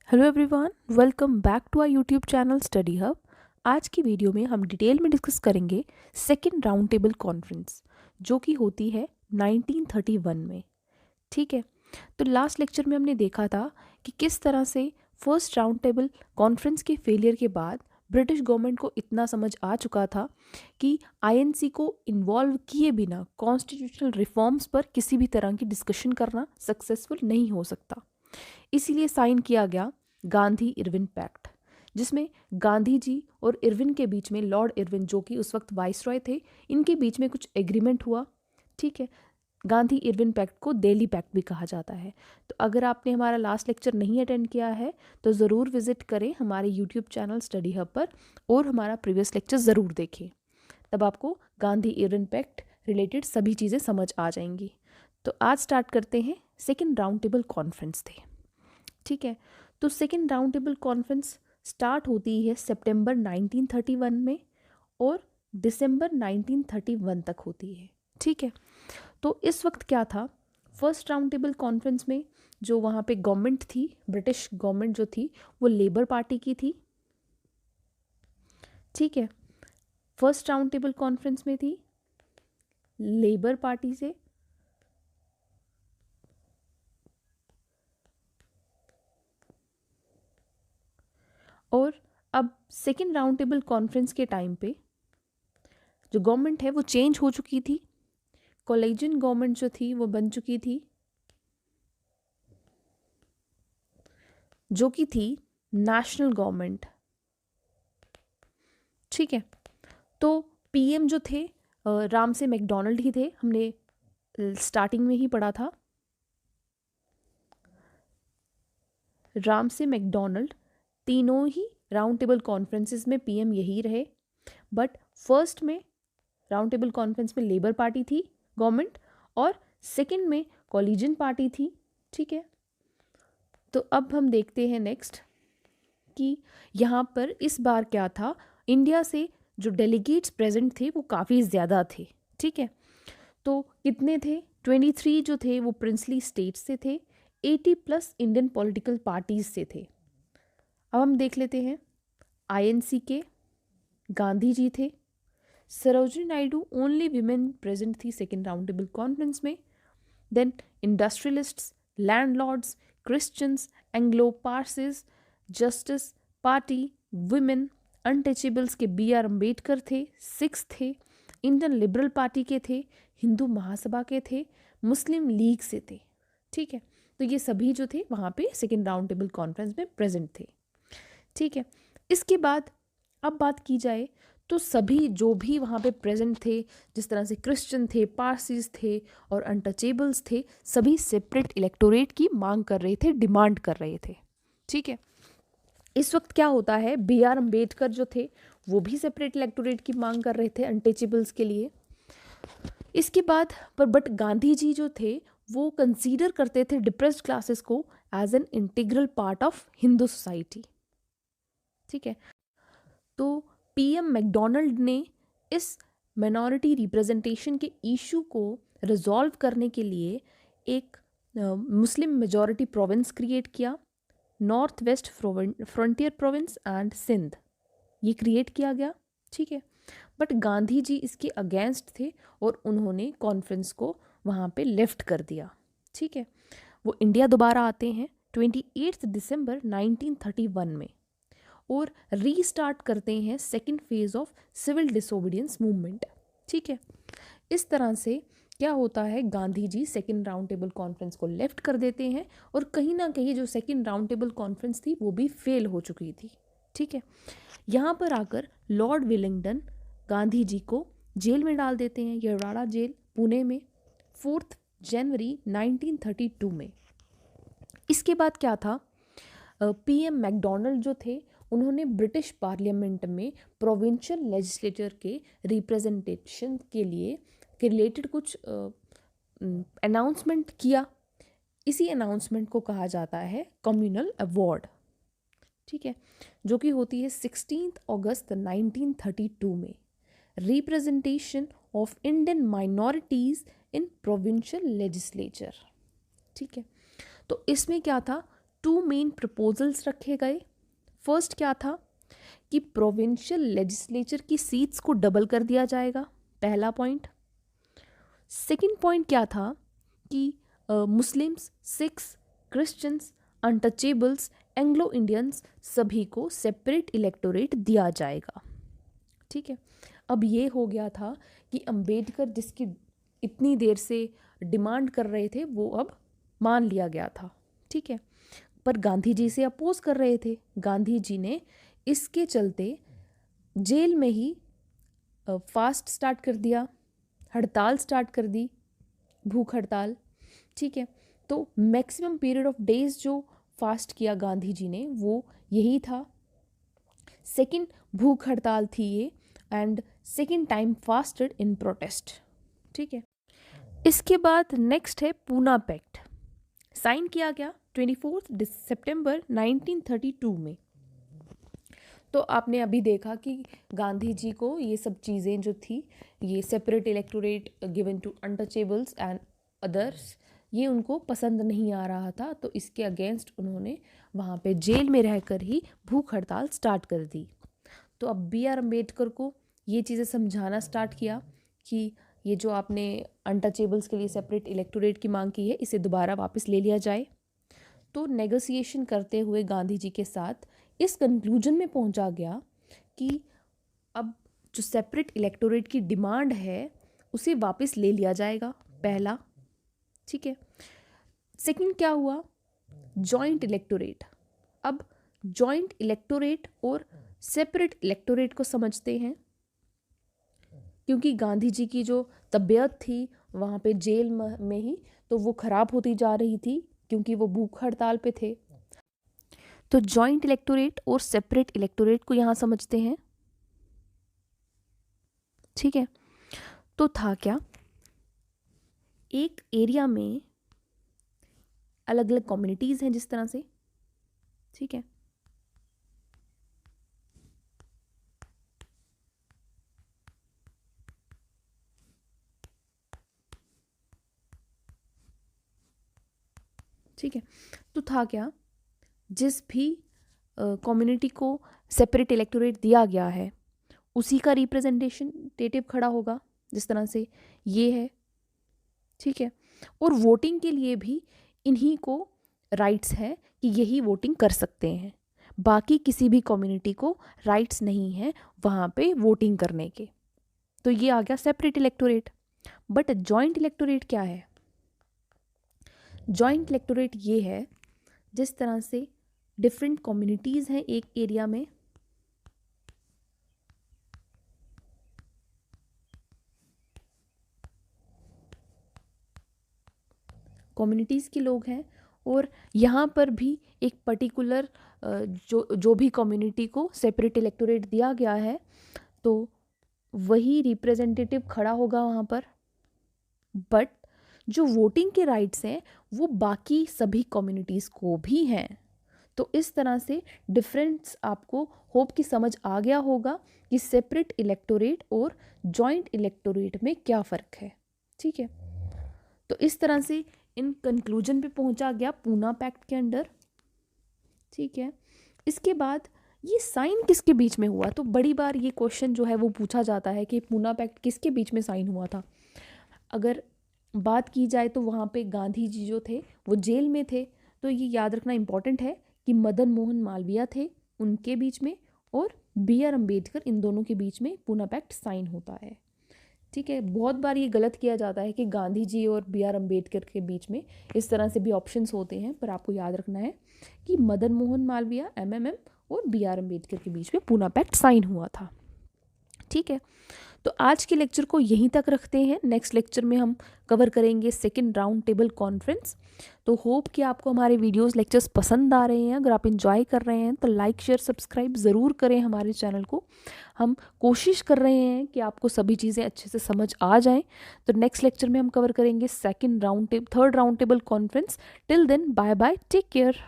Hello everyone, welcome back to our YouTube channel study hub. आज की video में हम डिटेल में डिस्कस करेंगे सेकंड राउंड टेबल कॉन्फ्रेंस जो कि होती है 1931 में। ठीक है, तो लास्ट लेक्चर में हमने देखा था कि किस तरह से फर्स्ट राउंड टेबल कॉन्फ्रेंस के फेलियर के बाद ब्रिटिश गवर्नमेंट को इतना समझ आ चुका था कि आईएनसी को इन्वॉल्व किए बिना कॉन्स्टिट्यूशनल रिफॉर्म्स पर किसी भी तरह की डिस्कशन करना सक्सेसफुल नहीं हो सकता। इसीलिए साइन किया गया गांधी इरविन पैक्ट, जिसमें गांधी जी और इरविन के बीच में, लॉर्ड इरविन जो कि उस वक्त वाइसरॉय थे, इनके बीच में कुछ एग्रीमेंट हुआ। ठीक है, गांधी इरविन पैक्ट को दिल्ली पैक्ट भी कहा जाता है। तो अगर आपने हमारा लास्ट लेक्चर नहीं अटेंड किया है तो ज़रूर विजिट करें हमारे यूट्यूब चैनल स्टडी हब पर और हमारा प्रीवियस लेक्चर ज़रूर देखें, तब आपको गांधी इरविन पैक्ट रिलेटेड सभी चीज़ें समझ आ जाएंगी। तो आज स्टार्ट करते हैं। सेकेंड राउंड टेबल कॉन्फ्रेंस थे। ठीक है, तो second round table conference start होती है सितंबर 1931 में और दिसंबर 1931 तक होती है। ठीक है, तो इस वक्त क्या था, फर्स्ट राउंड टेबल कॉन्फ्रेंस में जो वहाँ पे गवर्नमेंट थी, ब्रिटिश गवर्नमेंट जो थी वो लेबर पार्टी की थी। ठीक है, फर्स्ट राउंड टेबल कॉन्फ्रेंस में थी लेबर पार्टी से, और अब सेकेंड राउंड टेबल कॉन्फ्रेंस के टाइम पे जो गवर्नमेंट है वो चेंज हो चुकी थी। कोलिजन गवर्नमेंट जो थी वो बन चुकी थी, जो कि थी नेशनल गवर्नमेंट। ठीक है, तो पीएम जो थे रामसे मैकडोनल्ड ही थे, हमने स्टार्टिंग में ही पढ़ा था। रामसे मैकडोनल्ड तीनों ही राउंड टेबल कॉन्फ्रेंसेस में पीएम यही रहे, बट फर्स्ट में राउंड टेबल कॉन्फ्रेंस में लेबर पार्टी थी गवर्नमेंट और सेकंड में कोलिजन पार्टी थी। ठीक है, तो अब हम देखते हैं नेक्स्ट कि यहाँ पर इस बार क्या था, इंडिया से जो डेलीगेट्स प्रेजेंट थे वो काफ़ी ज़्यादा थे। ठीक है, तो कितने थे, 23 जो थे वो प्रिंसली स्टेट्स से थे, 80+ इंडियन पॉलिटिकल पार्टीज से थे। अब हम देख लेते हैं, आईएनसी के गांधी जी थे, Sarojini Naidu only women present थी सेकेंड राउंड टेबल कॉन्फ्रेंस में। Then industrialists, landlords, Christians, Anglo Parsis, Justice Party, women, untouchables के BR अम्बेडकर थे, सिक्स थे, इंडियन लिबरल पार्टी के थे, हिंदू महासभा के थे, मुस्लिम लीग से थे। ठीक है, तो ये सभी जो थे वहाँ पे सेकेंड राउंड टेबल कॉन्फ्रेंस में प्रेजेंट थे। ठीक है, इसके बाद अब बात की जाए तो सभी जो भी वहाँ पे प्रेजेंट थे, जिस तरह से क्रिश्चियन थे, पारसीज थे और अनटचेबल्स थे, सभी सेपरेट इलेक्टोरेट की मांग कर रहे थे, डिमांड कर रहे थे। ठीक है, इस वक्त क्या होता है, BR अम्बेडकर जो थे वो भी सेपरेट इलेक्टोरेट की मांग कर रहे थे अनटचेबल्स के लिए। इसके बाद बट गांधी जी जो थे वो कंसीडर करते थे डिप्रेस्ड क्लासेस को as an integral part of Hindu society. ठीक है, तो पीएम मैकडोनल्ड ने इस मिनॉरिटी रिप्रेजेंटेशन के इशू को रिजॉल्व करने के लिए एक मुस्लिम मेजॉरिटी प्रोविंस क्रिएट किया, north west frontier province and Sindh, ये क्रिएट किया गया। ठीक है, बट गांधी जी इसके अगेंस्ट थे और उन्होंने कॉन्फ्रेंस को वहाँ पे लेफ्ट कर दिया। ठीक है, वो इंडिया दोबारा आते हैं 28 दिसंबर 1931 में और रीस्टार्ट करते हैं second phase of civil disobedience movement. ठीक है, इस तरह से क्या होता है, Gandhi ji second round table conference को लेफ्ट कर देते हैं और कहीं ना कहीं जो सेकेंड राउंड टेबल कॉन्फ्रेंस थी वो भी फेल हो चुकी थी। ठीक है, यहाँ पर आकर लॉर्ड विलिंगडन गांधी जी को जेल में डाल देते हैं, यरवाड़ा जेल पुणे में, 4 जनवरी 1932 में। इसके बाद क्या था, पीएम मैकडोनल्ड जो थे उन्होंने ब्रिटिश पार्लियामेंट में प्रोविंशियल लेजिस्लेचर के रिप्रेजेंटेशन के लिए रिलेटेड कुछ अनाउंसमेंट किया। इसी अनाउंसमेंट को कहा जाता है कम्युनल अवार्ड। ठीक है, जो कि होती है 16 अगस्त 1932 में, representation of Indian minorities in provincial legislature. ठीक है, तो इसमें क्या था, 2 मेन प्रपोजल्स रखे गए। फर्स्ट क्या था कि प्रोविंशियल लेजिस्लेचर की सीट्स को डबल कर दिया जाएगा, पहला पॉइंट। सेकंड पॉइंट क्या था कि Muslims, Sikhs, Christians, untouchables, Anglo Indians सभी को सेपरेट इलेक्टोरेट दिया जाएगा। ठीक है, अब ये हो गया था कि अंबेडकर जिसकी इतनी देर से डिमांड कर रहे थे वो अब मान लिया गया था। ठीक है, पर गांधी जी से अपोज कर रहे थे। गांधी जी ने इसके चलते जेल में ही फास्ट स्टार्ट कर दिया, हड़ताल स्टार्ट कर दी, भूख हड़ताल। ठीक है, तो मैक्सिमम पीरियड ऑफ डेज जो फास्ट किया गांधी जी ने वो यही था। सेकंड भूख हड़ताल थी ये, and second time fasted in protest. ठीक है, इसके बाद नेक्स्ट है पूना पैक्ट। साइन किया गया 24 सितंबर 1932 में। तो आपने अभी देखा कि गांधी जी को ये सब चीज़ें जो थी, ये separate electorate given to untouchables and others, ये उनको पसंद नहीं आ रहा था। तो इसके अगेंस्ट उन्होंने वहाँ पे जेल में रहकर ही भूख हड़ताल स्टार्ट कर दी। तो अब बी आर अम्बेडकर को ये चीज़ें समझाना स्टार्ट किया कि ये जो आपने अनटचेबल्स के लिए सेपरेट इलेक्टोरेट की मांग की है, इसे दोबारा वापस ले लिया जाए। तो नेगोशिएशन करते हुए गांधी जी के साथ इस कंक्लूजन में पहुंचा गया कि अब जो सेपरेट इलेक्टोरेट की डिमांड है उसे वापस ले लिया जाएगा, पहला। ठीक है, सेकंड क्या हुआ, जॉइंट इलेक्टोरेट। अब जॉइंट इलेक्टोरेट और सेपरेट इलेक्टोरेट को समझते हैं, क्योंकि गांधी जी की जो तबीयत थी वहाँ पे जेल में ही, तो वो ख़राब होती जा रही थी क्योंकि वो भूख हड़ताल पे थे। तो जॉइंट इलेक्टोरेट और सेपरेट इलेक्टोरेट को यहाँ समझते हैं। ठीक है, तो था क्या, एक एरिया में अलग अलग कम्युनिटीज़ हैं जिस तरह से। ठीक है, ठीक है, तो था क्या, जिस भी कम्युनिटी को सेपरेट इलेक्टोरेट दिया गया है उसी का रिप्रेजेंटेटिव खड़ा होगा, जिस तरह से ये है। ठीक है, और वोटिंग के लिए भी इन्हीं को राइट्स है कि यही वोटिंग कर सकते हैं, बाकी किसी भी कम्युनिटी को राइट्स नहीं है वहाँ पे वोटिंग करने के। तो ये आ गया separate electorate. Butt joint electorate क्या है, जॉइंट इलेक्टोरेट ये है जिस तरह से डिफरेंट कम्युनिटीज़ हैं एक एरिया में, कम्युनिटीज़ के लोग हैं, और यहाँ पर भी एक पर्टिकुलर जो भी कम्युनिटी को सेपरेट इलेक्टोरेट दिया गया है तो वही रिप्रेजेंटेटिव खड़ा होगा वहाँ पर। बट जो वोटिंग के राइट्स हैं वो बाकी सभी कम्युनिटीज़ को भी हैं। तो इस तरह से डिफरेंस आपको होप की समझ आ गया होगा कि सेपरेट इलेक्टोरेट और जॉइंट इलेक्टोरेट में क्या फ़र्क है। ठीक है, तो इस तरह से इन कंक्लूजन पे पहुंचा गया पूना पैक्ट के अंडर। ठीक है, इसके बाद ये साइन किसके बीच में हुआ, तो बड़ी बार ये क्वेश्चन जो है वो पूछा जाता है कि पूना पैक्ट किसके बीच में साइन हुआ था। अगर बात की जाए तो वहाँ पे गांधी जी जो थे वो जेल में थे, तो ये याद रखना इम्पॉर्टेंट है कि मदन मोहन मालवीय थे उनके बीच में, और बी आर अम्बेडकर, इन दोनों के बीच में पूना पैक्ट साइन होता है। ठीक है, बहुत बार ये गलत किया जाता है कि गांधी जी और बी आर अम्बेडकर के बीच में इस तरह से भी ऑप्शंस होते हैं, पर आपको याद रखना है कि मदन मोहन मालवीय MMM और बी आर अम्बेडकर के बीच में पूना पैक्ट साइन हुआ था। ठीक है, तो आज के लेक्चर को यहीं तक रखते हैं। नेक्स्ट लेक्चर में हम कवर करेंगे सेकंड राउंड टेबल कॉन्फ्रेंस। तो होप कि आपको हमारे वीडियोस लेक्चर्स पसंद आ रहे हैं। अगर आप एंजॉय कर रहे हैं तो लाइक शेयर सब्सक्राइब ज़रूर करें हमारे चैनल को। हम कोशिश कर रहे हैं कि आपको सभी चीज़ें अच्छे से समझ आ जाएं। तो नेक्स्ट लेक्चर में हम कवर करेंगे third round table conference. Till then bye bye, take care.